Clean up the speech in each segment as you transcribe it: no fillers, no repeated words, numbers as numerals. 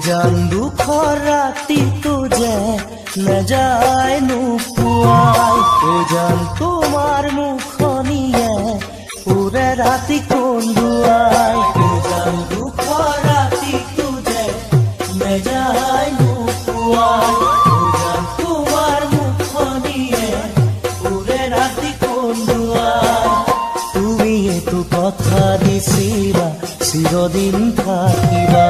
জান দুখৰ ৰাতিটো যে নেযায় নোপোৱাই জান তোমাৰ মুখনিয়ে পুৰে ৰাতি কন্দুৱাই জান দুখৰ ৰাতিটো যে নেযায় নোপোৱাই জান তোমাৰ মুখনিয়ে পুৰে ৰাতি কন্দুৱাই তুমি এইটো কথা দিছিলা চিৰদিন থাকিবা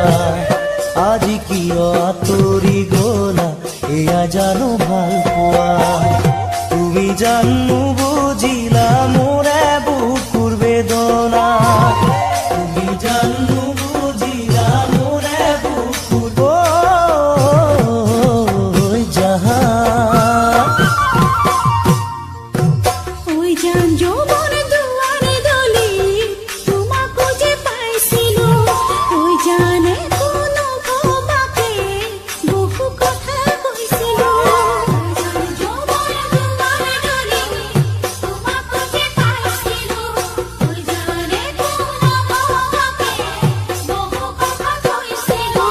আজি কিয় আঁতৰি গলা এয়া জানো ভাল পোৱা তুমি জানো বুজিলা মোৰে বুকুৰ বেদনা তুমি জানো বুজিলা মোৰে বুকুৰ জাহান ওই জান যৌবন দুয়ারে দলি তোমাকে যে পাইছিলো ওই জানে কোনো তোমাকে বহু কথা কইছিলো জান যৌবন দুয়ারে দলি তোমাকে যে পাইছিলো ওই জানে কোনো তোমাকে বহু কথা কইছিলো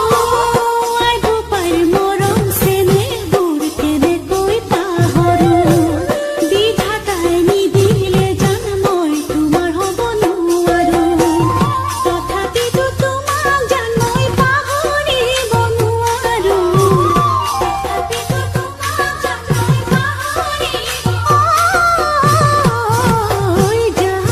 আই গোপাল মরম সেনে দূর কেনে কই পাহরু বিধাতাই নিদিলে জান মই তোমাৰ হব নোৱাৰো তথাপিতো তোমাক জান মই পাহৰিব নোৱাৰো তথাপিতো তোমাক জান মই পাহৰিব ঐ জান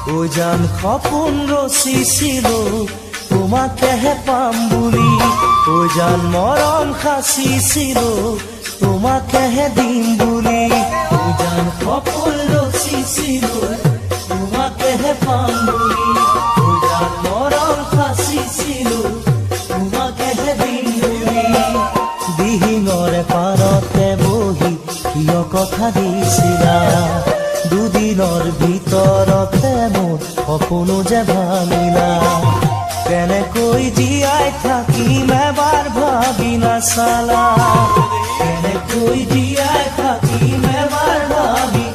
ও জান সপোন ৰচিছিলো তোমাকেহে পাম বুলি ও জান মৰম সাচিছিলো তোমাকেহে দিম বুলি ও জান সপোন ৰচিছিলো তোমাকেহে পাম বুলি ও জান মৰম সাচিছিলো তোমাকেহে দিম বুলি দিহিঙৰে পাৰতে বহি কিয় কথা দিছিলা দুদিনৰ ভিতৰতে মোৰ সপোনো যে ভাঙিলা কেনেকৈ জীয়াই থাকিম এবাৰ ভাবি নাচালা কেনেকৈ জীয়াই থাকিম এবাৰ ভাবি